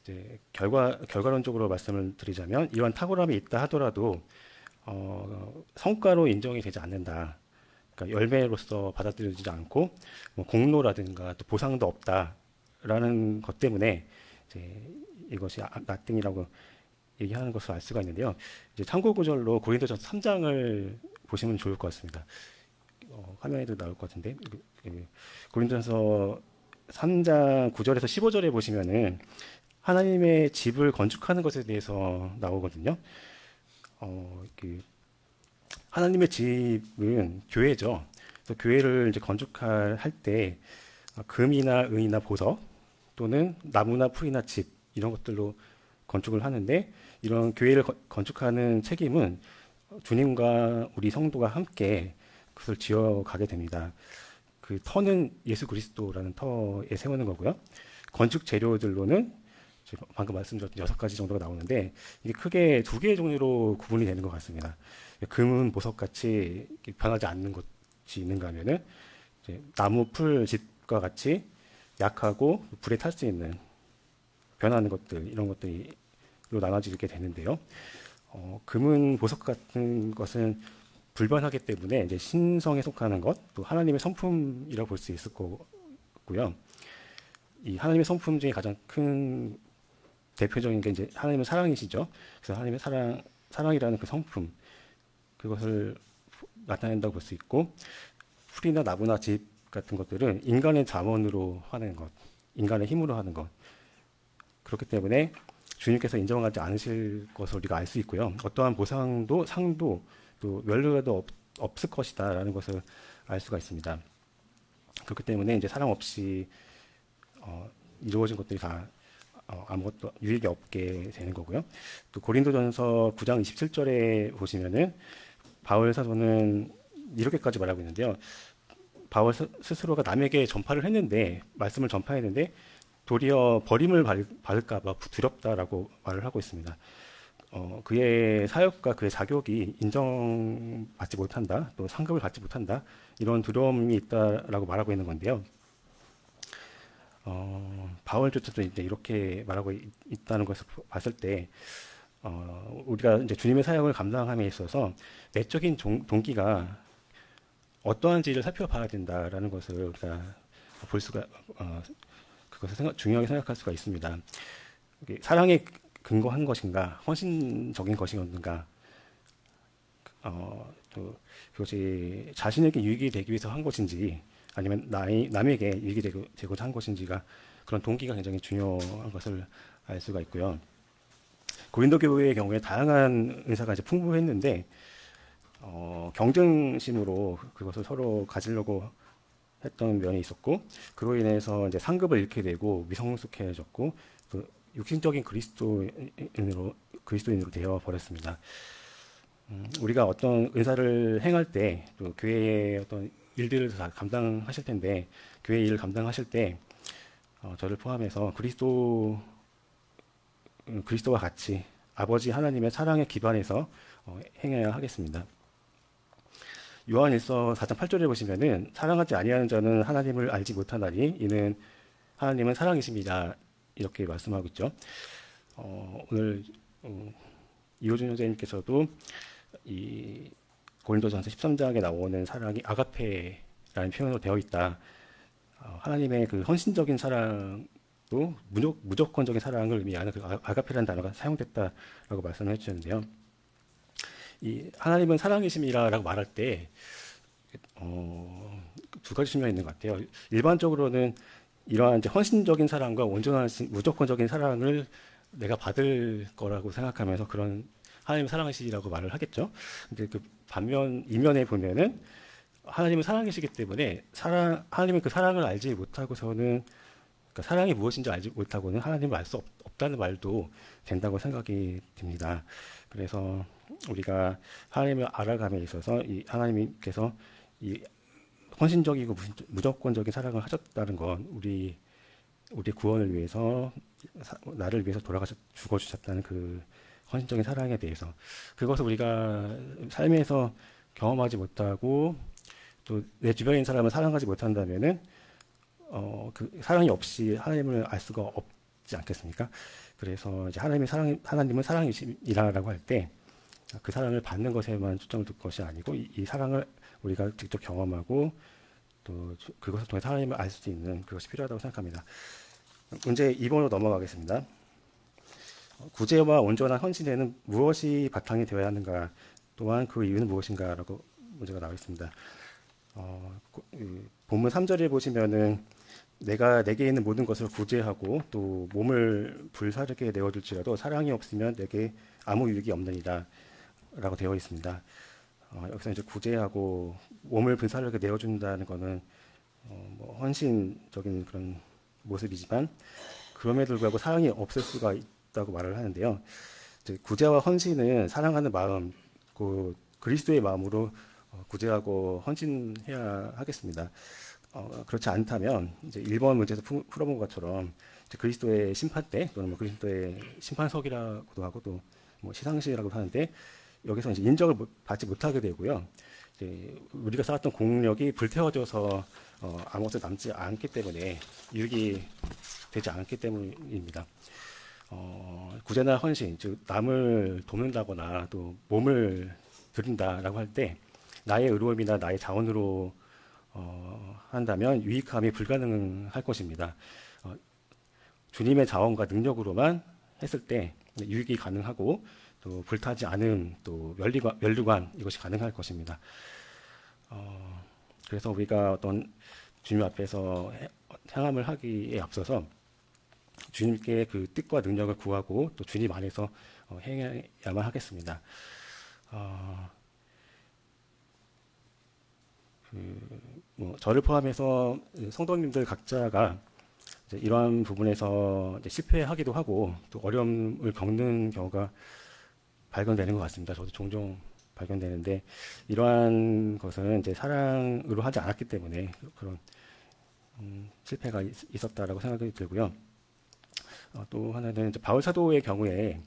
이제 결과론적으로 말씀을 드리자면 이러한 탁월함이 있다 하더라도 성과로 인정이 되지 않는다. 그러니까 열매로서 받아들여지지 않고 뭐 공로라든가 또 보상도 없다라는 것 때문에 이제 이것이 nothing이라고 얘기하는 것을 알 수가 있는데요. 이제 참고 구절로 고린도전서 3장을 보시면 좋을 것 같습니다. 화면에도 나올 것 같은데 고린도전서 3장 9절에서 15절에 보시면은 하나님의 집을 건축하는 것에 대해서 나오거든요. 하나님의 집은 교회죠. 그래서 교회를 이제 건축할 때 금이나 은이나 보석 또는 나무나 풀이나 집 이런 것들로 건축을 하는데 이런 교회를 건축하는 책임은 주님과 우리 성도가 함께 그것을 지어가게 됩니다. 그 터는 예수 그리스도라는 터에 세우는 거고요. 건축 재료들로는 방금 말씀드렸던 6가지 정도가 나오는데 이게 크게 2개의 종류로 구분이 되는 것 같습니다. 금은 보석같이 변하지 않는 것이 있는가 하면은 이제 나무, 풀, 집과 같이 약하고 불에 탈 수 있는 변하는 것들 이런 것들로 나눠지게 되는데요. 금은 보석 같은 것은 불변하기 때문에 이제 신성에 속하는 것, 또 하나님의 성품이라고 볼 수 있을 거고요. 이 하나님의 성품 중에 가장 큰 대표적인 게 이제 하나님의 사랑이시죠. 그래서 하나님의 사랑이라는 그 성품, 그것을 나타낸다고 볼 수 있고, 풀이나 나무나 집 같은 것들은 인간의 자원으로 하는 것, 인간의 힘으로 하는 것. 그렇기 때문에 주님께서 인정하지 않으실 것을 우리가 알 수 있고요. 어떠한 보상도 상도 또 멸류관도 없을 것이다라는 것을 알 수가 있습니다. 그렇기 때문에 이제 사랑 없이 이루어진 것들이 다 아무것도 유익이 없게 되는 거고요. 또 고린도전서 9장 27절에 보시면은 바울 사도는 이렇게까지 말하고 있는데요. 바울 스스로가 남에게 전파를 했는데 말씀을 전파했는데 도리어 버림을 받을까봐 두렵다라고 말을 하고 있습니다. 그의 사역과 그의 자격이 인정받지 못한다, 또 상급을 받지 못한다 이런 두려움이 있다라고 말하고 있는 건데요. 바울조차도 이제 이렇게 말하고 있다는 것을 봤을 때 우리가 이제 주님의 사역을 감당함에 있어서 내적인 동기가 어떠한지를 살펴봐야 된다라는 것을 우리가 볼 수가 그것을 중요하게 생각할 수가 있습니다. 사랑에 근거한 것인가, 헌신적인 것인가, 또 그것이 자신에게 유익이 되기 위해서 한 것인지, 아니면 남에게 유익이 되고자 한 것인지가 그런 동기가 굉장히 중요한 것을 알 수가 있고요. 고린도 교회의 경우에 다양한 은사가 이제 풍부했는데 경쟁심으로 그것을 서로 가지려고 했던 면이 있었고, 그로 인해서 이제 상급을 잃게 되고 미성숙해졌고 그 육신적인 그리스도인으로 되어 버렸습니다. 우리가 어떤 은사를 행할 때 또 교회의 어떤 일들을 다 감당하실 텐데 교회 일을 감당하실 때 저를 포함해서 그리스도와 같이 아버지 하나님의 사랑에 기반해서 행해야 하겠습니다. 요한일서 4장 8절에 보시면은 사랑하지 아니하는 자는 하나님을 알지 못하나니 이는 하나님은 사랑이십니다. 이렇게 말씀하고 있죠. 오늘 이호준 선생님께서도 이 고린도전서 13장에 나오는 사랑이 아가페라는 표현으로 되어 있다. 하나님의 그 헌신적인 사랑도 무조건적인 사랑을 의미하는 그 아가페라는 단어가 사용됐다라고 말씀을 해주셨는데요. 이 하나님은 사랑이심이라고 말할 때 두 가지 측면이 있는 것 같아요. 일반적으로는 이러한 이제 헌신적인 사랑과 온전한 무조건적인 사랑을 내가 받을 거라고 생각하면서 그런 하나님의 사랑이시라고 말을 하겠죠. 근데 그 반면 이면에 보면은 하나님은 사랑이시기 때문에 하나님은 그 사랑을 알지 못하고서는 그러니까 사랑이 무엇인지 알지 못하고는 하나님을 알 수 없다는 말도 된다고 생각이 듭니다. 그래서 우리가 하나님을 알아감에 있어서 이 하나님께서 이 헌신적이고 무조건적인 사랑을 하셨다는 건 우리 구원을 위해서 나를 위해서 죽어주셨다는 그 헌신적인 사랑에 대해서 그것을 우리가 삶에서 경험하지 못하고 또 내 주변인 사람을 사랑하지 못한다면은 그 사랑이 없이 하나님을 알 수가 없지 않겠습니까? 그래서 이제 하나님은 사랑이시라고 할 때 그 사랑을 받는 것에만 초점을 둘 것이 아니고 이 사랑을 우리가 직접 경험하고 또 그것을 통해 하나님을 알 수 있는 그것이 필요하다고 생각합니다. 문제 2번으로 넘어가겠습니다. 구제와 온전한 헌신에는 무엇이 바탕이 되어야 하는가, 또한 그 이유는 무엇인가라고 문제가 나와 있습니다. 본문 3절에 보시면은 내가 내게 있는 모든 것을 구제하고 또 몸을 불사르게 내어줄지라도 사랑이 없으면 내게 아무 유익이 없느니라 라고 되어 있습니다. 여기서 이제 구제하고 몸을 불사르게 내어준다는 것은 뭐 헌신적인 그런 모습이지만 그럼에도 불구하고 사랑이 없을 수가 있다고 말을 하는데요. 이제 구제와 헌신은 사랑하는 마음, 그리스도의 마음으로 구제하고 헌신해야 하겠습니다. 그렇지 않다면 이제 1번 문제에서 풀어본 것처럼 이제 그리스도의 심판대 또는 뭐 그리스도의 심판석이라고도 하고 또 뭐 시상식이라고 하는데 여기서 이제 인정을 받지 못하게 되고요. 이제 우리가 쌓았던 공력이 불태워져서 아무것도 남지 않기 때문에 유익이 되지 않기 때문입니다. 구제나 헌신, 즉 남을 돕는다거나 또 몸을 드린다라고 할 때 나의 의로움이나 나의 자원으로 한다면 유익함이 불가능할 것입니다. 주님의 자원과 능력으로만 했을 때 유익이 가능하고 또 불타지 않음, 또 면류관 이것이 가능할 것입니다. 그래서 우리가 어떤 주님 앞에서 행함을 하기에 앞서서 주님께 그 뜻과 능력을 구하고 또 주님 안에서 행해야만 하겠습니다. 저를 포함해서 성도님들 각자가 이제 이러한 부분에서 이제 실패하기도 하고 또 어려움을 겪는 경우가 발견되는 것 같습니다. 저도 종종 발견되는데 이러한 것은 이제 사랑으로 하지 않았기 때문에 그런 실패가 있었다라고 생각이 들고요. 또 하나는 이제 바울 사도의 경우에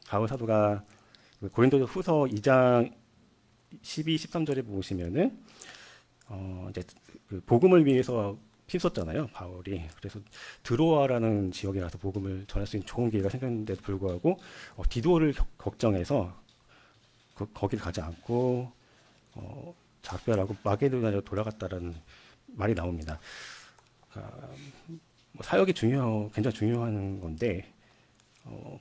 바울 사도가 고린도후서 2장 12, 13절에 보시면은 이제 그 복음을 위해서 힘썼잖아요, 바울이. 그래서 드로아라는 지역이라서 복음을 전할 수 있는 좋은 기회가 생겼는데도 불구하고 디도를 걱정해서 거기를 가지 않고 작별하고 마게도냐로 돌아갔다라는 말이 나옵니다. 그러니까 뭐 사역이 굉장히 중요한 건데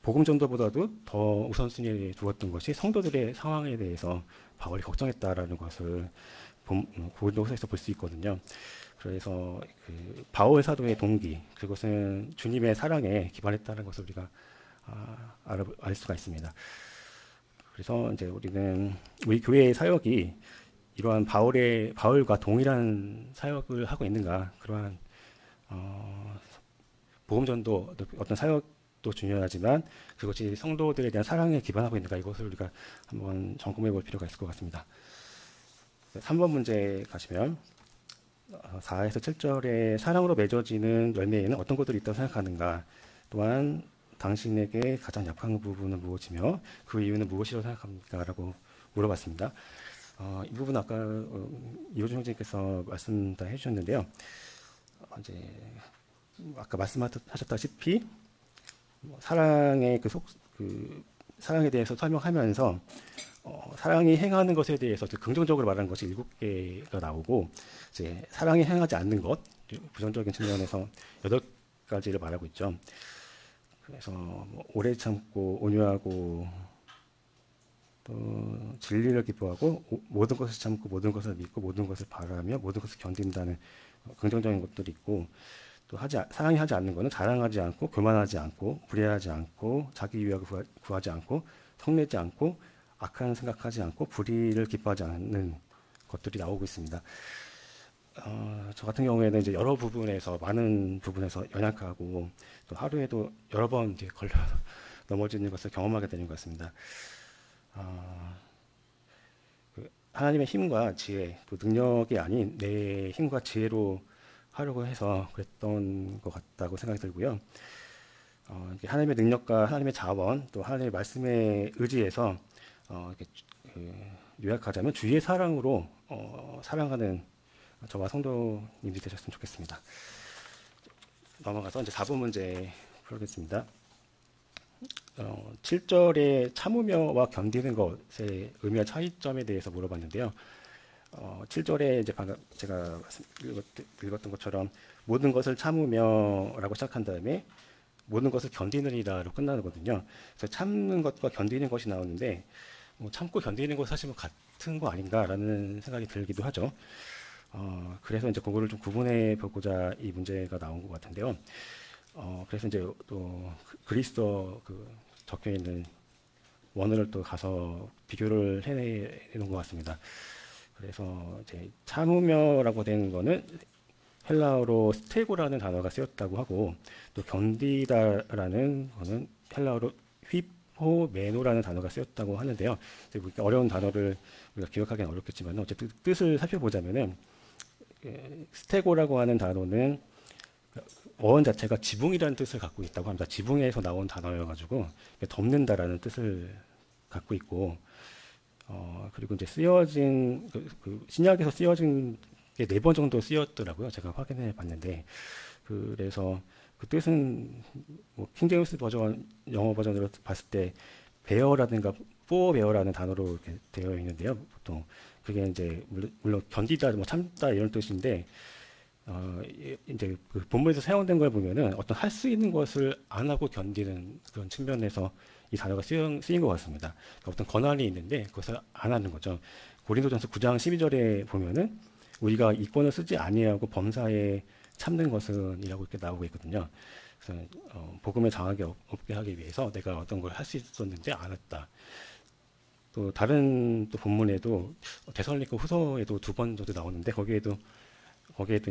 복음 전도보다도 더 우선순위에 두었던 것이 성도들의 상황에 대해서 바울이 걱정했다라는 것을 고린도후서에서 볼 수 있거든요. 그래서 그 바울 사도의 동기, 그것은 주님의 사랑에 기반했다는 것을 우리가 알 수가 있습니다. 그래서 이제 우리 교회의 사역이 이러한 바울과 동일한 사역을 하고 있는가, 그러한 복음 전도 어떤 사역도 중요하지만 그것이 성도들에 대한 사랑에 기반하고 있는가, 이것을 우리가 한번 점검해 볼 필요가 있을 것 같습니다. 3번 문제 가시면 4에서 7절에 사랑으로 맺어지는 열매에는 어떤 것들이 있다고 생각하는가, 또한 당신에게 가장 약한 부분은 무엇이며 그 이유는 무엇이라고 생각합니까? 라고 물어봤습니다. 이 부분 아까 이호준 형제님께서 말씀 다 해주셨는데요. 이제 아까 말씀하셨다시피 사랑의 사랑에 대해서 설명하면서 사랑이 행하는 것에 대해서 긍정적으로 말하는 것이 7개가 나오고 이제 사랑이 행하지 않는 것 부정적인 측면에서 8가지를 말하고 있죠. 그래서 오래 참고 온유하고 또 진리를 기뻐하고 모든 것을 참고 모든 것을 믿고 모든 것을 바라며 모든 것을 견딘다는 긍정적인 것들이 있고 또 사랑이 하지 않는 것은 자랑하지 않고 교만하지 않고 불의하지 않고 자기 유익을 구하지 않고 성내지 않고 악한 생각하지 않고 불의를 기뻐하지 않는 것들이 나오고 있습니다. 저 같은 경우에는 이제 여러 부분에서 많은 부분에서 연약하고 또 하루에도 여러 번 걸려 넘어지는 것을 경험하게 되는 것 같습니다. 하나님의 힘과 지혜, 또 능력이 아닌 내 힘과 지혜로 하려고 해서 그랬던 것 같다고 생각이 들고요. 하나님의 능력과 하나님의 자원, 또 하나님의 말씀에 의지해서 요약하자면 주의 사랑으로 사랑하는 저와 성도님들이 되셨으면 좋겠습니다. 넘어가서 이제 4번 문제 풀겠습니다. 7절에 참으며와 견디는 것의 의미와 차이점에 대해서 물어봤는데요. 7절에 이제 방금 제가 읽었던 것처럼 모든 것을 참으며라고 시작한 다음에 모든 것을 견디느니라로 끝나거든요. 그래서 참는 것과 견디는 것이 나오는데 참고 견디는 것 사실 같은 거 아닌가라는 생각이 들기도 하죠. 그래서 이제 그거를 좀 구분해 보고자 이 문제가 나온 것 같은데요. 그래서 이제 또 그리스어 적혀 있는 원어를 또 가서 비교를 해놓은 것 같습니다. 그래서 이제 참으며라고 된 거는 헬라어로 스테고라는 단어가 쓰였다고 하고 또 견디다라는 거는 헬라어로 휘포메노라는 단어가 쓰였다고 하는데요. 이제 어려운 단어를 우리가 기억하기는 어렵겠지만 어쨌든 뜻을 살펴보자면은 스테고라고 하는 단어는 어원 자체가 지붕이라는 뜻을 갖고 있다고 합니다. 지붕에서 나온 단어여가지고 덮는다라는 뜻을 갖고 있고 그리고 이제 쓰여진 신약에서 쓰여진 게 4번 정도 쓰였더라고요. 제가 확인해 봤는데 그래서 그 뜻은 킹제임스 버전 영어 버전으로 봤을 때 베어라든가 포베어라는 단어로 이렇게 되어 있는데요. 보통 그게 이제 물론 견디다, 참다 이런 뜻인데 이제 그 본문에서 사용된 걸 보면은 어떤 할 수 있는 것을 안 하고 견디는 그런 측면에서 이 단어가 쓰인 것 같습니다. 그러니까 어떤 권한이 있는데 그것을 안 하는 거죠. 고린도전서 9장 12절에 보면은 우리가 이권을 쓰지 아니하고 범사에 참는 것은이라고 이렇게 나오고 있거든요. 그래서 복음에 장악이 없게 하기 위해서 내가 어떤 걸 할 수 있었는데 안 했다. 또 다른 또 본문에도 데살로니가 후서에도 2번 정도 나오는데 거기에도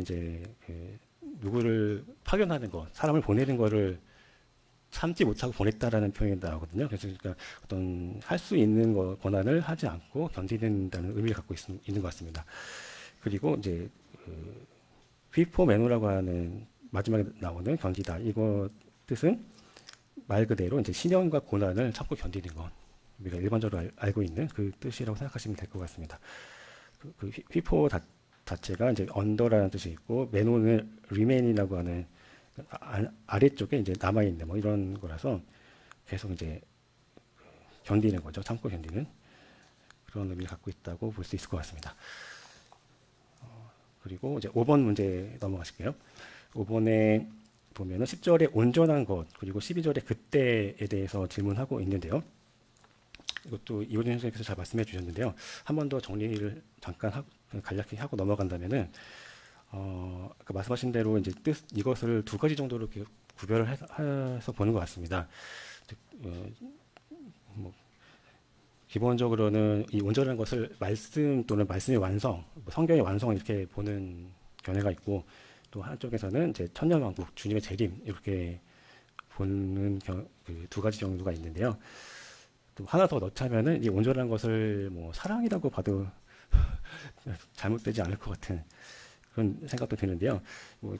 이제 누구를 파견하는 것, 사람을 보내는 거를 참지 못하고 보냈다라는 표현이 나오거든요. 그래서 그러니까 어떤 할 수 있는 권한을 하지 않고 견디는다는 의미를 갖고 있는 것 같습니다. 그리고 이제 휘포메노라고 하는 마지막에 나오는 견디다 이거 뜻은 말 그대로 이제 시련과 고난을 참고 견디는 것. 우리가 일반적으로 알고 있는 그 뜻이라고 생각하시면 될 것 같습니다. 휘포 자체가 이제 언더라는 뜻이 있고 메노는 remain이라고 하는 아래쪽에 이제 남아 있는 이런 거라서 계속 이제 견디는 거죠. 참고 견디는 그런 의미를 갖고 있다고 볼 수 있을 것 같습니다. 그리고 이제 5번 문제 넘어가실게요. 5번에 보면은 10절에 온전한 것 그리고 12절에 그때에 대해서 질문하고 있는데요. 이것도 이호준 선생님께서 잘 말씀해 주셨는데요. 한 번 더 정리를 잠깐 간략히 하고 넘어간다면은 아까 말씀하신 대로 이제 이것을 2가지 정도로 이렇게 구별을 해서 보는 것 같습니다. 기본적으로는 이 온전한 것을 말씀 또는 말씀의 완성, 성경의 완성 이렇게 보는 견해가 있고 또 한쪽에서는 이제 천년왕국, 주님의 재림 이렇게 보는 2가지 정도가 있는데요. 또 하나 더 넣자면은 이 온전한 것을 사랑이라고 봐도 잘못되지 않을 것 같은 그런 생각도 드는데요.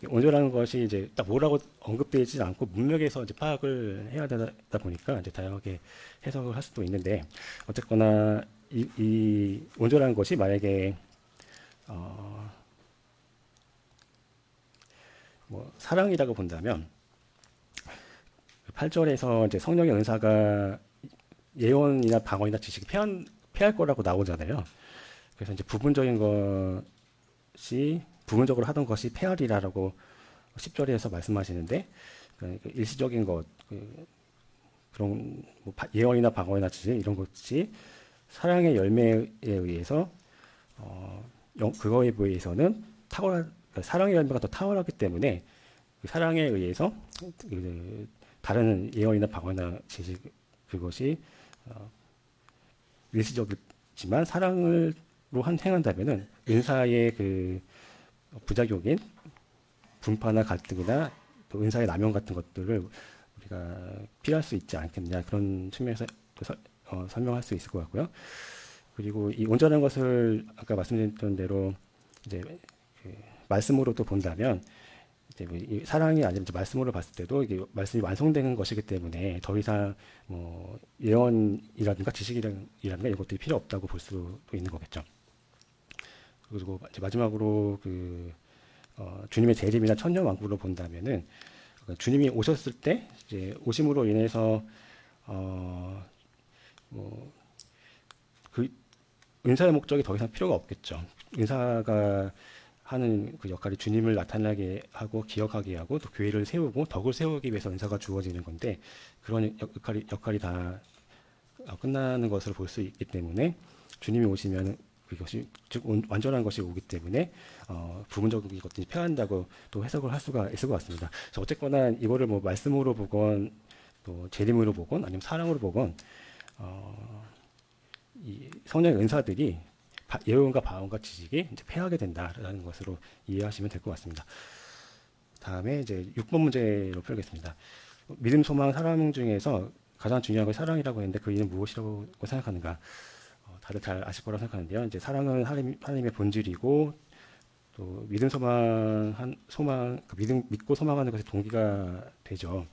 온전한 것이 이제 딱 뭐라고 언급되지 않고 문맥에서 이제 파악을 해야 되다 보니까 이제 다양하게 해석을 할 수도 있는데 어쨌거나 이 온전한 것이 만약에 뭐 사랑이라고 본다면 8절에서 이제 성령의 은사가 예언이나 방언이나 지식이 패할 거라고 나오잖아요. 그래서 이제 부분적으로 하던 것이 패하리라라고 10절에서 말씀하시는데, 그러니까 일시적인 것, 그런 뭐 예언이나 방언이나 지식 이런 것이 사랑의 열매에 의해서 그거에 비해서는 사랑의 열매가 더 탁월하기 때문에 그 사랑에 의해서 다른 예언이나 방언이나 지식 그것이 일시적이지만 사랑으로 행한다면은 은사의 그 부작용인 분파나 갈등이나 또 은사의 남용 같은 것들을 우리가 피할 수 있지 않겠느냐, 그런 측면에서 설명할 수 있을 것 같고요. 그리고 이 온전한 것을 아까 말씀드렸던 대로 이제 그 말씀으로도 본다면 이제 이 사랑이 아니라 이제 말씀으로 봤을 때도 이게 말씀이 완성되는 것이기 때문에 더 이상 뭐 예언이라든가 지식이라든가 이런 것들이 필요 없다고 볼 수도 있는 거겠죠. 그리고 이제 마지막으로 주님의 재림이나 천년왕국으로 본다면은 주님이 오셨을 때 이제 오심으로 인해서 그 은사의 목적이 더 이상 필요가 없겠죠. 은사가 하는 그 역할이 주님을 나타나게 하고 기억하게 하고 또 교회를 세우고 덕을 세우기 위해서 은사가 주어지는 건데, 그런 역할이 다 끝나는 것을 볼 수 있기 때문에 주님이 오시면 그것이 즉 완전한 것이 오기 때문에 부분적인 것들이 패한다고 또 해석을 할 수가 있을 것 같습니다. 그래서 어쨌거나 이거를 뭐 말씀으로 보건 또 재림으로 보건 아니면 사랑으로 보건 이 성령의 은사들이 예언과 방언과 지식이 이제 패하게 된다라는 것으로 이해하시면 될 것 같습니다. 다음에 이제 6번 문제로 풀겠습니다. 믿음, 소망, 사랑 중에서 가장 중요한 것이 사랑이라고 했는데 그 이유는 무엇이라고 생각하는가? 다들 잘 아실 거라고 생각하는데요. 이제 사랑은 하나님의 본질이고 또 믿음, 믿고 소망하는 것이 동기가 되죠.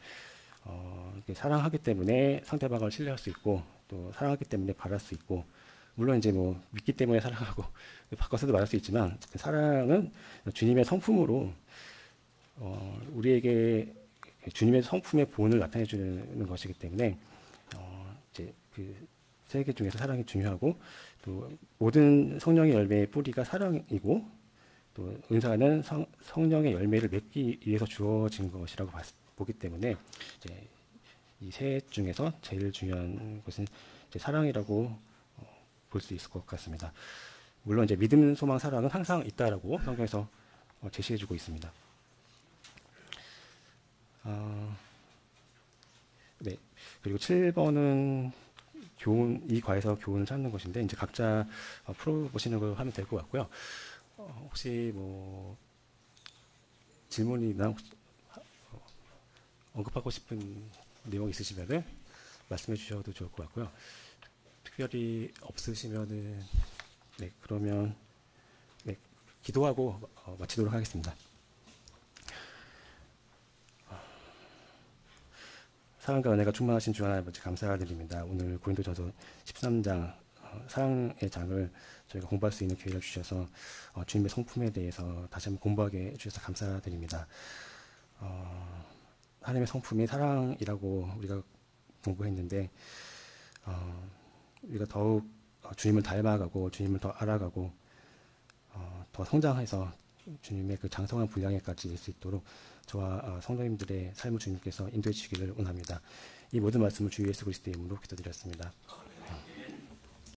사랑하기 때문에 상대방을 신뢰할 수 있고 또 사랑하기 때문에 바랄 수 있고, 물론 이제 뭐 믿기 때문에 사랑하고 바꿔서도 말할 수 있지만 사랑은 주님의 성품으로 우리에게 주님의 성품의 본을 나타내 주는 것이기 때문에 이제 그 세 개 중에서 사랑이 중요하고, 또 모든 성령의 열매의 뿌리가 사랑이고 또 은사는 성령의 열매를 맺기 위해서 주어진 것이라고 보기 때문에 이제 이 세 중에서 제일 중요한 것은 이제 사랑이라고 볼 수 있을 것 같습니다. 물론 이제 믿음, 소망, 사랑은 항상 있다라고 성경에서 제시해주고 있습니다. 네. 그리고 7번은 이 과에서 교훈을 찾는 것인데 이제 각자 풀어보시는 걸 하면 될 것 같고요. 혹시 뭐 질문이나 언급하고 싶은 내용 있으시면은 말씀해 주셔도 좋을 것 같고요. 특별히 없으시면은 네, 그러면 네, 기도하고 마치도록 하겠습니다. 사랑과 은혜가 충만하신 주 하나님 아버지 감사드립니다. 오늘 고린도전서 13장 사랑의 장을 저희가 공부할 수 있는 기회를 주셔서 주님의 성품에 대해서 다시 한번 공부하게 해주셔서 감사드립니다. 하나님의 성품이 사랑이라고 우리가 공부했는데 우리가 더욱 주님을 닮아가고 주님을 더 알아가고 더 성장해서 주님의 그 장성한 분량에까지 이를 수 있도록 저와 성도님들의 삶을 주님께서 인도해 주시기를 원합니다. 이 모든 말씀을 주 예수 그리스도의 이름으로 기도드렸습니다.